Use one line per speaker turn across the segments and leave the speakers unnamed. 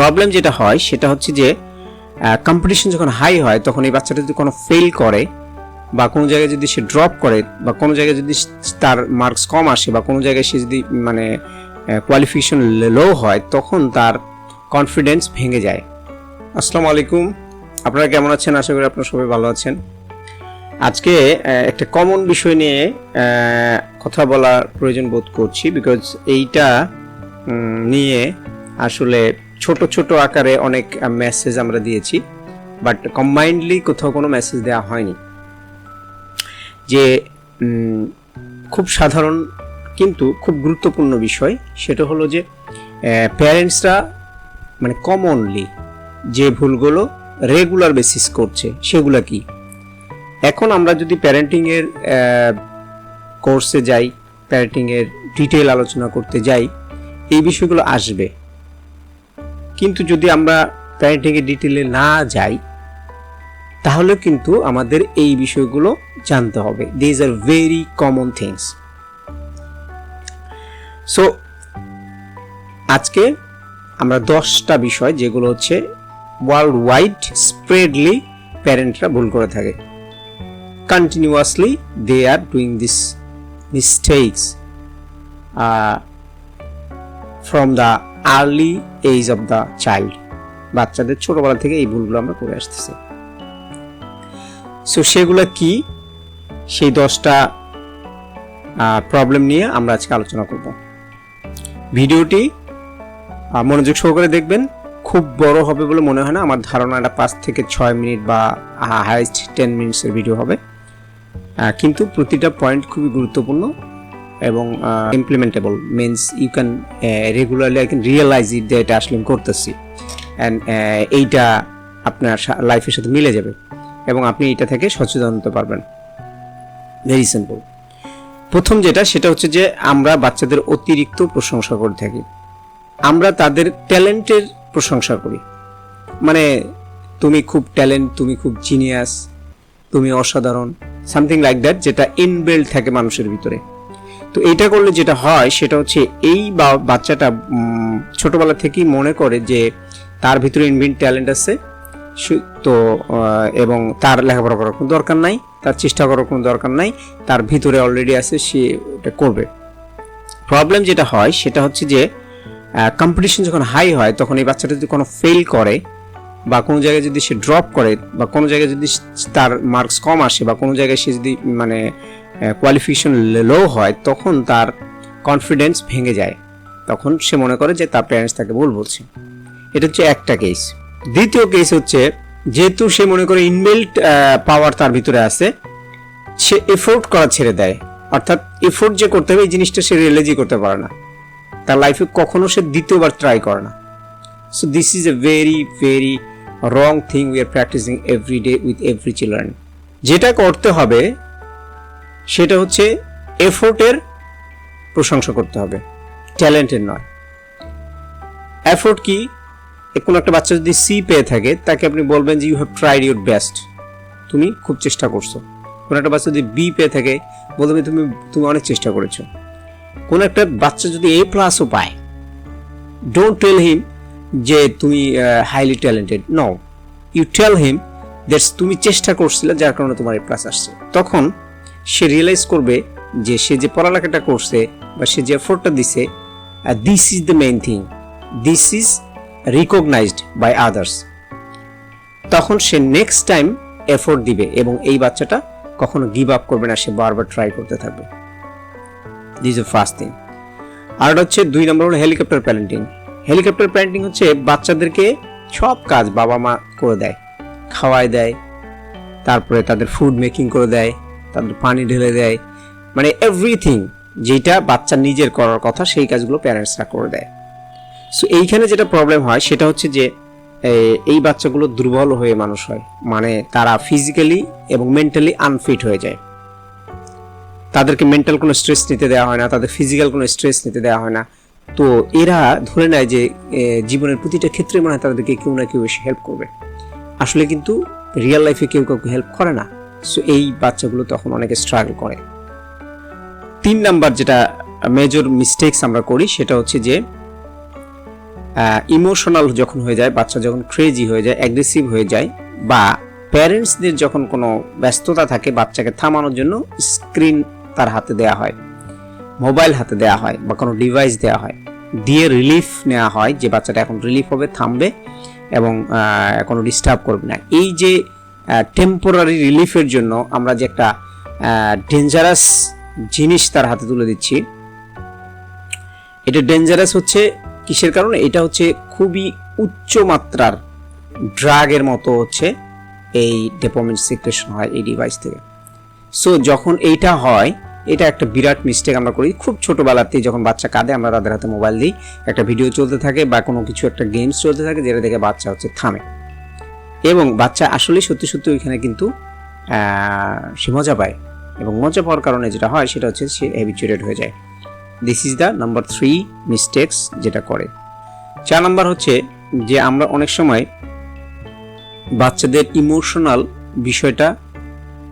Problem যেটা হয় সেটা হচ্ছে যে কম্পিটিশন যখন হাই হয় তখন এই বাচ্চাটা যদি কোনো ফেল করে বা কোনো জায়গায় যদি সে ড্রপ করে বা কোনো জায়গায় যদি তার মার্কস কম আসে বা কোনো জায়গায় সে যদি মানে কোয়ালিফিকেশন লো হয় তখন তার কনফিডেন্স ভেঙে যায়। আসসালামু আলাইকুম, আপনারা কেমন আছেন? আশা করি আপনারা সবাই ভালো আছেন। আজকে একটা কমন বিষয় নিয়ে কথা বলার প্রয়োজন বোধ করছি, বিকজ এইটা নিয়ে আসলে ছোট ছোট আকারে অনেক মেসেজ আমরা দিয়েছি, বাট কম্বাইন্ডলি কোথাও কোনো মেসেজ দেওয়া হয়নি। যে খুব সাধারণ কিন্তু খুব গুরুত্বপূর্ণ বিষয়, সেটা হলো যে প্যারেন্টসরা মানে কমনলি যে ভুলগুলো রেগুলার বেসিস করছে সেগুলো কি। এখন আমরা যদি প্যারেন্টিংয়ের কোর্সে যাই, প্যারেন্টিংয়ের ডিটেল আলোচনা করতে যাই, এই বিষয়গুলো আসবে। কিন্তু যদি আমরা প্যারেন্টিংয়ের ডিটেলে না যাই তাহলে কিন্তু আমাদের এই বিষয়গুলো জানতে হবে। These are very common things. So আজকে আমরা 10টা বিষয় যেগুলো হচ্ছে ওয়ার্ল্ড ওয়াইড স্প্রেডলি প্যারেন্টরা ভুল করে থাকে, continuously they are doing this mistakes from the early age of the child. বাচ্চাদের ছোটবেলা থেকে এই ভুলগুলো আমরা করে আসতেছি। সো সেগুলো কি, সেই 10টা প্রবলেম নিয়ে আমরা আজকে আলোচনা করব। ভিডিওটি মনোযোগ সহকারে দেখবেন। খুব বড় হবে বলে মনে হয় না, আমার ধারণা এটা 5 থেকে 6 মিনিট বা হাইস্ট 10 মিনিটসের ভিডিও হবে, কিন্তু প্রতিটা পয়েন্ট খুবই গুরুত্বপূর্ণ এবং implementable. Means you can regularly I can realise it যে এটা আসলে করতেছি, অ্যান্ড এইটা আপনার লাইফের সাথে মিলে যাবে এবং আপনি এটা থেকে সচেতন হতে পারবেন। Very simple. প্রথম যেটা, সেটা হচ্ছে যে আমরা বাচ্চাদের অতিরিক্ত প্রশংসা করে থাকি। আমরা তাদের ট্যালেন্টের প্রশংসা করি, মানে তুমি খুব ট্যালেন্ট, তুমি খুব জিনিয়াস, তুমি অসাধারণ, সামথিং লাইক দ্যাট, যেটা ইনবিল্ড থাকে মানুষের ভিতরে। তো এইটা করলে যেটা হয় সেটা হচ্ছে এই বাচ্চাটা ছোটবেলা থেকেই মনে করে যে তার ভিতরে ইনবিল্ড ট্যালেন্ট আছে, তো এবং তার লেখাপড়া করার কোনো দরকার নাই, তার চেষ্টা করার কোনো দরকার নাই, তার ভিতরে অলরেডি আছে, সে এটা করবে। প্রবলেম যেটা হয় সেটা হচ্ছে যে কম্পিটিশন যখন হাই হয় তখন এই বাচ্চাটা যদি কোনো ফেল করে বা কোনো জায়গায় যদি সে ড্রপ করে বা কোনো জায়গায় যদি তার মার্কস কম আসে বা কোনো জায়গায় সে যদি মানে কোয়ালিফিকেশন লো হয় তখন তার কনফিডেন্স ভেঙে যায়। তখন সে মনে করে যে তার প্যারেন্টস তাকে ভুল বলছে। এটা হচ্ছে একটা কেস। দ্বিতীয় কেস হচ্ছে, যেহেতু সে মনে করে ইনবিল্ট পাওয়ার তার ভিতরে আছে, সে এফোর্ট করা ছেড়ে দেয়। অর্থাৎ এফোর্ট যে করতে হবে এই জিনিসটা সে রিয়েলাইজই করতে পারে না, তার লাইফে কখনো সে দ্বিতীয়বার ট্রাই করে না। So this is a very very wrong thing we are practising every day with every children. যেটা করতে হবে সেটা হচ্ছে এফোর্টের প্রশংসা করতে হবে, ট্যালেন্টের নয়। এফোর্ট কি? কোনো একটা বাচ্চা যদি সি পেয়ে থাকে তাকে আপনি বলবেন যে you have tried your best, তুমি খুব চেষ্টা করছো। কোনো একটা বাচ্চা যদি বি পেয়ে থাকে বলবে তুমি অনেক চেষ্টা করেছো। কোনো একটা বাচ্চা যদি এ প্লাসও পায়, ডোন্ট টেল হিম যে তুমি highly talented, no, you tell him that's তুমি চেষ্টা করছিলে যার কারণে তোমার এ প্লাস আসছে। তখন সে রিয়েলাইজ করবে যে সে যে পড়ালেখাটা করছে বা সে যে এফোর্টটা দিছে, this is the main thing, this is recognised by others. তখন সে নেক্সট টাইম এফোর্ট দিবে এবং এই বাচ্চাটা কখনো গিভ আপ করবে না, সে বারবার ট্রাই করতে থাকবে। This is first thing. আর হচ্ছে 2 নম্বর হলো হেলিকপ্টার প্যারেন্টিং। হেলিকপ্টার প্যারেন্টিং হচ্ছে বাচ্চাদেরকে সব কাজ বাবা মা করে দেয়, খাওয়ায় দেয়, তারপরে তাদের ফুড মেকিং করে দেয়, তাদের পানি ঢেলে দেয়, মানে এভরিথিং যেটা বাচ্চা নিজের করার কথা সেই কাজগুলো প্যারেন্টসরা করে দেয়। সো এইখানে যেটা প্রবলেম হয় সেটা হচ্ছে যে এই বাচ্চাগুলো দুর্বল হয়ে মানুষ হয়, মানে তারা ফিজিক্যালি এবং মেন্টালি আনফিট হয়ে যায়। তাদেরকে মেন্টাল কোনো স্ট্রেস নিতে দেওয়া হয় না, তাদের ফিজিক্যাল কোনো স্ট্রেস নিতে দেওয়া হয় না। তো এরা ধরে নেয় যে জীবনের প্রতিটা ক্ষেত্রে মনে হয় তাদেরকে কেউ না কেউ এসে হেল্প করবে। আসলে কিন্তু রিয়েল লাইফে কেউ কাউকে হেল্প করে না। সো এই বাচ্চাগুলো তখন অনেকে স্ট্রাগল করে। 3 নাম্বার যেটা মেজর মিস্টেকস আমরা করি সেটা হচ্ছে যে ইমোশনাল যখন হয়ে যায়, বাচ্চা যখন ক্রেজি হয়ে যায়, অ্যাগ্রেসিভ হয়ে যায়, বা প্যারেন্টসদের যখন কোনো ব্যস্ততা থাকে, বাচ্চাকে থামানোর জন্য স্ক্রিন তার হাতে দেওয়া হয়, মোবাইল হাতে দেওয়া হয়, বা কোনো ডিভাইস দেওয়া হয়, দিয়ে রিলিফ নেওয়া হয় যে বাচ্চাটা এখন রিলিফ হবে, থামবে এবং কোনো ডিস্টার্ব করবে না। এই যে টেম্পোরারি রিলিফের জন্য আমরা যে একটা ডেঞ্জারাস জিনিস তার হাতে তুলে দিচ্ছি, এটা ডেঞ্জারাস হচ্ছে কিসের কারণে? এটা হচ্ছে খুবই উচ্চ মাত্রার ড্রাগের মতো হচ্ছে এই ডোপামিন সিক্রেশন হয় এই ডিভাইস থেকে। সো যখন এইটা হয়, এটা একটা বিরাট মিস্টেক আমরা করি। খুব ছোটবেলাতেই যখন বাচ্চা কাঁদে, আমরা তাদের হাতে মোবাইল দিই, একটা ভিডিও চলতে থাকে বা কোনো কিছু একটা গেমস চলতে থাকে, যেটা দেখে বাচ্চা হচ্ছে থামে, এবং বাচ্চা আসলে সত্যি সত্যি ওইখানে কিন্তু সে মজা পায়, এবং মজা পাওয়ার কারণে যেটা হয় সেটা হচ্ছে সে হ্যাবিচুয়েটেড হয়ে যায়। This is the number 3 mistakes যেটা করে। 4 নাম্বার হচ্ছে যে আমরা অনেক সময় বাচ্চাদের ইমোশনাল বিষয়টা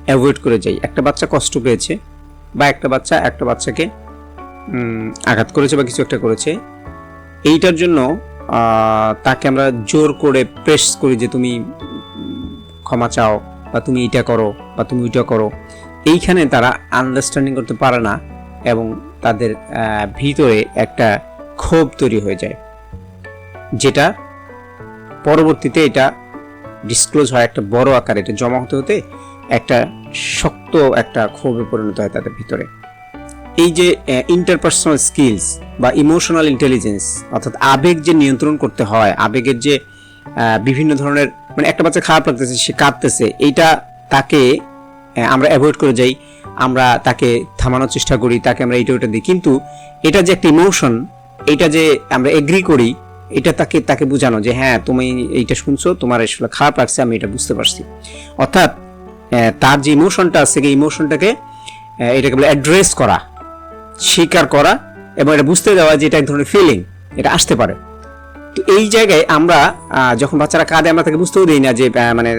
অ্যাভয়েড করে যাই। একটা বাচ্চা কষ্ট পেয়েছে, বা একটা বাচ্চাকে আঘাত করেছে বা কিছু একটা করেছে, এইটার জন্য তাকে আমরা জোর করে প্রেস করি যে তুমি ক্ষমা চাও, বা তুমি এইটা করো, বা তুমি ওইটা করো। এইখানে তারা আন্ডারস্ট্যান্ডিং করতে পারে না, এবং তাদের ভিতরে একটা ক্ষোভ তৈরি হয়ে যায়, যেটা পরবর্তীতে এটা ডিসক্লোজ হয় একটা বড় আকারে, এটা জমা হতে হতে একটা শক্ত একটা ক্ষোভে পরিণত হয় তাদের ভিতরে। এই যে ইন্টারপার্সোনাল স্কিলস বা ইমোশনাল ইন্টেলিজেন্স, অর্থাৎ আবেগ যে নিয়ন্ত্রণ করতে হয়, আবেগের যে বিভিন্ন ধরনের, মানে একটা বাচ্চা খারাপ লাগতেছে, সে কাঁদতেছে, এইটা তাকে আমরা অ্যাভয়েড করে যাই, আমরা তাকে থামানোর চেষ্টা করি, তাকে আমরা এইটা ওইটা দিই, কিন্তু এটা যে একটা ইমোশন, এটা যে আমরা এগ্রি করি, এটা তাকে বোঝানো যে হ্যাঁ তুমি এইটা শুনছো, তোমার আসলে খারাপ লাগছে, আমি এটা বুঝতে পারছি। অর্থাৎ তার যে ইমোশনটা আছে, এই ইমোশনটাকে এটাকে বলে অ্যাড্রেস করা, স্বীকার করা, এবং এটা বুঝতে দেওয়া যে এটা এক ধরনের ফিলিং, এটা আসতে পারে। তো এই জায়গায় আমরা যখন বাচ্চারা কাঁদে, আমরা তাকে বুঝতেও দিই না যে মানে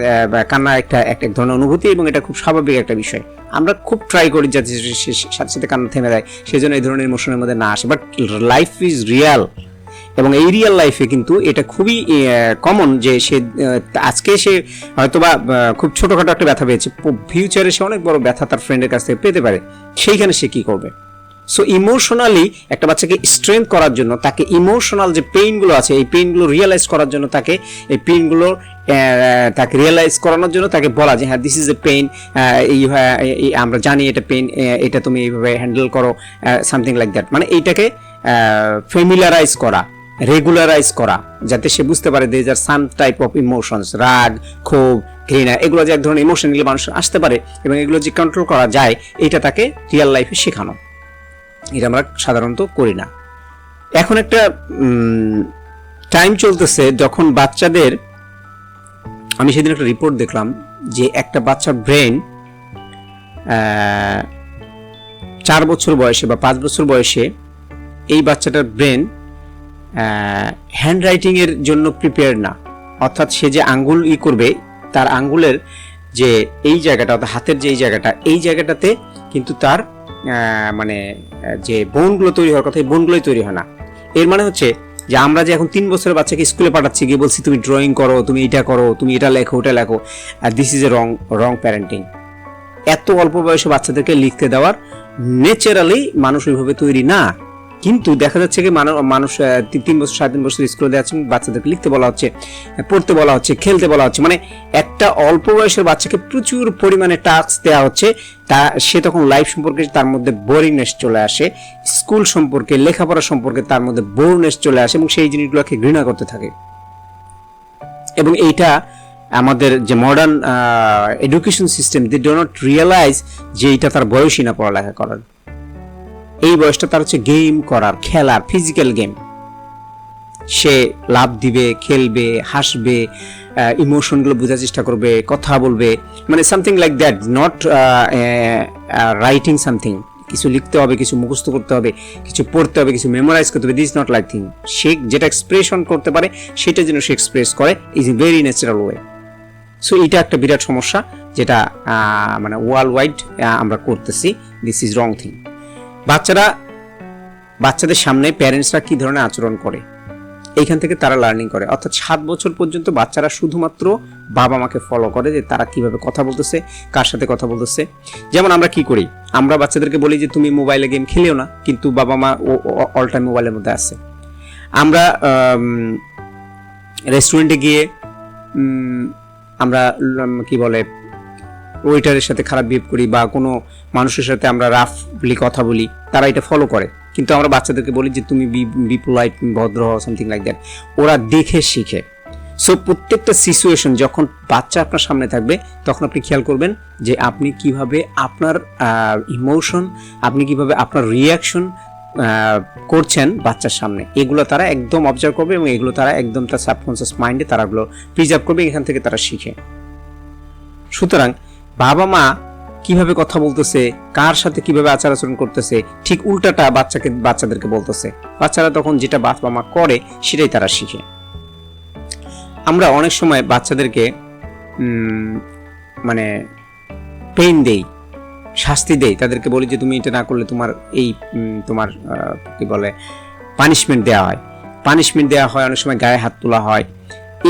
কান্না এক ধরনের অনুভূতি, এবং এটা খুব স্বাভাবিক একটা বিষয়। আমরা খুব ট্রাই করি যাতে সাথে সাথে কান্না থেমে যায়, সেই জন্য এই ধরনের ইমোশনের মধ্যে না আসে। বাট লাইফ ইজ রিয়াল, এবং এই রিয়েল লাইফে কিন্তু এটা খুবই কমন যে সে আজকে সে হয়তোবা খুব ছোটখাটো একটা ব্যথা পেয়েছে, ফিউচারে সে অনেক বড় ব্যথা তার ফ্রেন্ডের কাছ থেকে পেতে পারে। সেইখানে সে কি করবে? সো ইমোশনালি একটা বাচ্চাকে স্ট্রেংথ করার জন্য, তাকে ইমোশনাল যে পেইনগুলো আছে, এই পেইনগুলো রিয়েলাইজ করার জন্য, তাকে এই পেইনগুলো তাকে রিয়েলাইজ করানোর জন্য তাকে বলা যে হ্যাঁ দিস ইজ এ পেইন, আমরা জানি এটা পেইন, এটা তুমি এইভাবে হ্যান্ডেল করো, সামথিং লাইক দ্যাট। মানে এইটাকে ফ্যামিলিয়ারাইজ করা, রেগুলারাইজ করা, যাতে সে বুঝতে পারে দেয়ার আর সাম টাইপ অফ ইমোশনস, রাগ, ক্ষোভ, ঘৃণা, এগুলো যে এক ধরনের ইমোশন, এগুলো মানুষ আসতে পারে, এবং এগুলো যে কন্ট্রোল করা যায়, এটা তাকে রিয়েল লাইফে শেখানো। এটা আমরা সাধারণত করি না। এখন একটা টাইম চলতেছে যখন বাচ্চাদের, আমি সেদিন একটা রিপোর্ট দেখলাম যে একটা বাচ্চার ব্রেন 4 বছর বয়সে বা 5 বছর বয়সে এই বাচ্চাটার ব্রেন হ্যান্ড রাইটিং এর জন্য প্রিপেয়ার না। অর্থাৎ সে যে আঙ্গুল করবে, তার আঙ্গুলের যে এই জায়গাটা, অর্থাৎ হাতের যে এই জায়গাটাতে কিন্তু তার মানে যে বোনগুলো তৈরি হওয়ার কথা, এই বোনগুলোই তৈরি হয় না। এর মানে হচ্ছে যে আমরা যে এখন 3 বছরের বাচ্চাকে স্কুলে পাঠাচ্ছি, গিয়ে বলছি তুমি ড্রয়িং করো, তুমি এটা করো, তুমি এটা লেখো, ওটা লেখো, আর this is a wrong parenting. এত অল্প বয়সে বাচ্চাদেরকে লিখতে দেওয়ার ন্যাচারালি মানুষ ওইভাবে তৈরি না। কিন্তু দেখা যাচ্ছে কি মানুষ 3 বছর 3.5 বছর স্কুলে দেওয়া হচ্ছে, বাচ্চাদেরকে লিখতে বলা হচ্ছে, পড়তে বলা হচ্ছে, খেলতে বলা হচ্ছে। মানে একটা অল্প বয়সের বাচ্চাকে প্রচুর পরিমাণে টাস্ক দেওয়া হচ্ছে, তা সে তখন লাইফ সম্পর্কে তার মধ্যে বোরিংনেস চলে আসে, স্কুল সম্পর্কে, লেখাপড়া সম্পর্কে তার মধ্যে বোরনেস চলে আসে, এবং সেই জিনিসগুলোকে ঘৃণা করতে থাকে। এবং এইটা আমাদের যে modern education system, they do not realise যে এইটা তার বয়সই না পড়ালেখা করার। এই বয়সটা তার হচ্ছে গেম করার, খেলার, ফিজিক্যাল গেম। সে লাভ দিবে, খেলবে, হাসবে, ইমোশনগুলো বোঝার চেষ্টা করবে, কথা বলবে, মানে something like that, not writing something. কিছু লিখতে হবে, কিছু মুখস্থ করতে হবে, কিছু পড়তে হবে, কিছু মেমোরাইজ করতে হবে, দিস নট লাইক থিং। সে যেটা এক্সপ্রেশন করতে পারে সেটা যেন সে এক্সপ্রেস করে is a very natural way. So এটা একটা বিরাট সমস্যা, যেটা মানে ওয়ার্ল্ড ওয়াইড আমরা করতেছি। This is wrong thing. বাচ্চাদের সামনে প্যারেন্টসরা কি ধরনের আচরণ করে, এইখান থেকে তারা লার্নিং করে। অর্থাৎ 7 বছর পর্যন্ত বাচ্চারা শুধুমাত্র বাবা মাকে ফলো করে যে তারা কিভাবে কথা বলতেছে, কার সাথে কথা বলতেছে। যেমন আমরা কি করি, আমরা বাচ্চাদেরকে বলি যে তুমি মোবাইলে গেম খেলিও না, কিন্তু বাবা মা অল টাইম মোবাইলের মধ্যে আছে। আমরা রেস্টুরেন্টে গিয়ে আমরা কি বলে ওয়েটারের সাথে খারাপ বিহেভ করি বা কোনো মানুষের সাথে আমরা রাফলি কথা বলি, তারা এটা ফলো করে। কিন্তু আমরা বাচ্চাদেরকে বলি যে তুমি বি পোলাইট, ভদ্র হও, সামথিং লাইক দ্যাট। ওরা দেখে শিখে। সো প্রত্যেকটা সিচুয়েশন যখন বাচ্চা আপনার সামনে থাকবে তখন আপনি খেয়াল করবেন যে আপনি কিভাবে আপনার ইমোশন, আপনি কিভাবে আপনার রিয়াকশন করছেন বাচ্চার সামনে, এগুলো তারা একদম অবজার্ভ করবে এবং এগুলো তারা একদম তার সাবকনসিয়াস মাইন্ডে তারা এগুলো প্রিজার্ভ করবে, এখান থেকে তারা শিখে। সুতরাং বাবা মা কিভাবে কথা বলতেছে, কার সাথে কিভাবে আচার আচরণ করতেছে, ঠিক উল্টাটা বাচ্চাদেরকে বলতেছে। বাচ্চারা তখন যেটা বাবা মা করে সেটাই তারা শিখে। আমরা অনেক সময় বাচ্চাদেরকে মানে পেইন দেই, শাস্তি দেই, তাদেরকে বলি যে তুমি এটা না করলে তোমার তোমার কি বলে পানিশমেন্ট দেওয়া হয়। অনেক সময় গায়ে হাত তোলা হয়।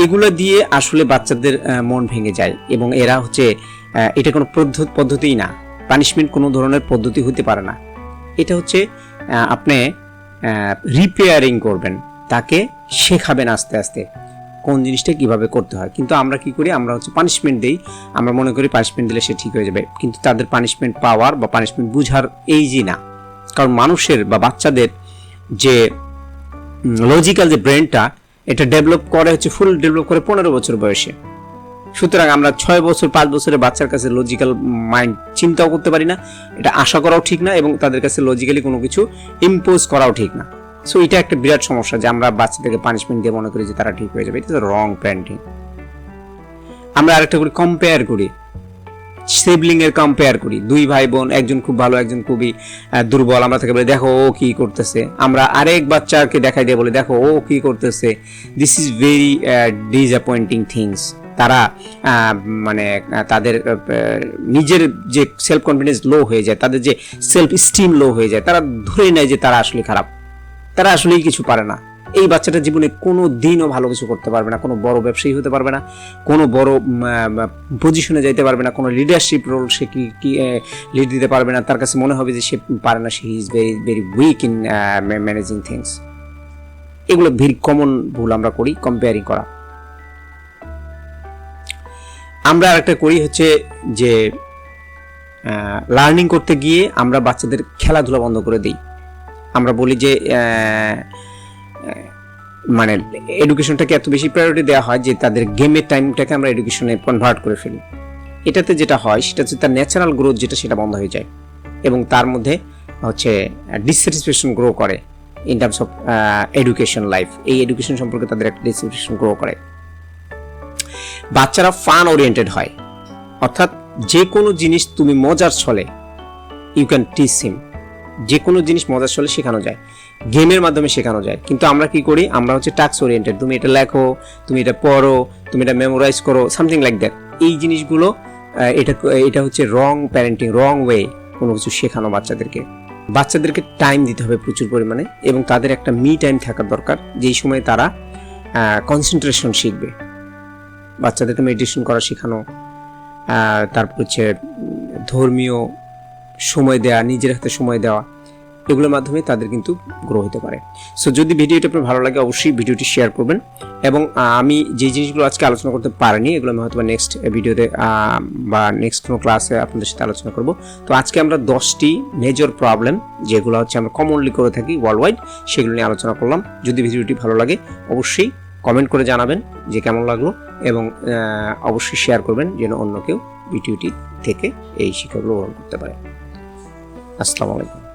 এগুলো দিয়ে আসলে বাচ্চাদের মন ভেঙে যায় এবং এরা হচ্ছে এটা কোনো পদ্ধতিই না। পানিশমেন্ট কোনো ধরনের পদ্ধতি হতে পারে না। এটা হচ্ছে আপনি রিপেয়ারিং করবেন, তাকে শেখাবেন আস্তে আস্তে কোন জিনিসটা কিভাবে করতে হয়। কিন্তু আমরা কি করি, আমরা হচ্ছে পানিশমেন্ট দেই, আমরা মনে করি পানিশমেন্ট দিলে সে ঠিক হয়ে যাবে। কিন্তু তাদের পানিশমেন্ট পাওয়ার বা পানিশমেন্ট বুঝার এইজি না। কারণ মানুষের বা বাচ্চাদের যে লজিক্যাল যে ব্রেনটা, এটা ডেভেলপ করে হচ্ছে ফুল ডেভেলপ করে 15 বছর বয়সে। সুতরাং আমরা 6 বছর 5 বছরের বাচ্চার কাছে লজিক্যাল মাইন্ড চিন্তাও করতে পারি না, এটা আশা করাও ঠিক না, এবং তাদের কাছে লজিক্যালি কোনো কিছু ইম্পোজ করাও ঠিক না। সো এটা একটা বিরাট সমস্যা যে আমরা বাচ্চাদেরকে পানিশমেন্ট দিয়ে মনে করি যে তারা ঠিক হয়ে যাবে। এটা রং প্যারেন্টিং। আমরা আরেকটা করি, কম্পেয়ার করি, সিবলিং এর কম্পেয়ার করি। 2 ভাই বোন, একজন খুব ভালো, একজন খুবই দুর্বল। আমরা তাকে বলি দেখো ও কি করতেছে। আমরা আরেক বাচ্চাকে দেখাই দিয়ে বলি দেখো ও কি করতেছে। This is very disappointing things. তারা মানে তাদের নিজের যে সেলফ কনফিডেন্স লো হয়ে যায়, তাদের যে সেলফ স্টিম লো হয়ে যায়, তারা ধরে নেয় যে তারা আসলে খারাপ, তারা আসলেই কিছু পারে না। এই বাচ্চাটা জীবনে কোনো দিনও ভালো কিছু করতে পারবে না, কোনো বড় ব্যবসায়ী হতে পারবে না, কোনো বড় পজিশনে যাইতে পারবে না, কোনো লিডারশিপ রোল সে কি লিড দিতে পারবে না। তার কাছে মনে হবে যে সে পারে না, সে is very very weak in managing things. এগুলো ভেরি কমন ভুল আমরা করি, কম্পেয়ারিং করা। আমরা আরেকটা করি হচ্ছে যে লার্নিং করতে গিয়ে আমরা বাচ্চাদের খেলাধুলা বন্ধ করে দিই। আমরা বলি যে মানে এডুকেশনটাকে এত বেশি প্রায়োরিটি দেওয়া হয় যে তাদের গেমের টাইমটাকে আমরা এডুকেশনে কনভার্ট করে ফেলি। এটাতে যেটা হয় সেটা হচ্ছে তার ন্যাচারাল গ্রোথ যেটা, সেটা বন্ধ হয়ে যায় এবং তার মধ্যে হচ্ছে ডিসস্যাটিসফ্যাকশন গ্রো করে in terms of education life. এই এডুকেশন সম্পর্কে তাদের একটা ডিসস্যাটিসফ্যাকশন গ্রো করে। বাচ্চারা ফান ওরিয়েন্টেড হয়, অর্থাৎ যে কোনো জিনিস তুমি মজার ছলে ইউ ক্যান টিচ হিম। যে কোনো জিনিস মজার ছলে শেখানো যায়, গেমের মাধ্যমে শেখানো যায়। কিন্তু আমরা কি করি, আমরা হচ্ছে টাস্ক ওরিয়েন্টেড। তুমি এটা লেখো, তুমি এটা পড়ো, তুমি এটা মেমোরাইজ করো, সামথিং লাইক দ্যাট। এই জিনিসগুলো এটা হচ্ছে রং প্যারেন্টিং, রং ওয়ে কোনো কিছু শেখানো বাচ্চাদেরকে। বাচ্চাদেরকে টাইম দিতে হবে প্রচুর পরিমাণে এবং তাদের একটা মি টাইম থাকা দরকার, যেই সময় তারা কনসেন্ট্রেশন শিখবে। বাচ্চাদেরকে মেডিটেশন করা শেখানো, তারপর হচ্ছে ধর্মীয় সময় দেওয়া, নিজের হাতে সময় দেওয়া, এগুলোর মাধ্যমে তাদের কিন্তু গ্রো হতে পারে। সো যদি ভিডিওটি আপনার ভালো লাগে অবশ্যই ভিডিওটি শেয়ার করবেন। এবং আমি যে জিনিসগুলো আজকে আলোচনা করতে পারিনি এগুলো আমি হয়তো নেক্সট ভিডিওতে বা নেক্সট কোনো ক্লাসে আপনাদের সাথে আলোচনা করব। তো আজকে আমরা 10টি মেজর প্রবলেম যেগুলো হচ্ছে আমরা কমনলি করে থাকি ওয়ার্ল্ড ওয়াইড, সেগুলো নিয়ে আলোচনা করলাম। যদি ভিডিওটি ভালো লাগে অবশ্যই কমেন্ট করে জানাবেন যে কেমন লাগলো এবং অবশ্যই শেয়ার করবেন যেন অন্য কেউ ভিডিওটি থেকে এই শিক্ষাগুলো গ্রহণ করতে পারে। আসসালামু আলাইকুম।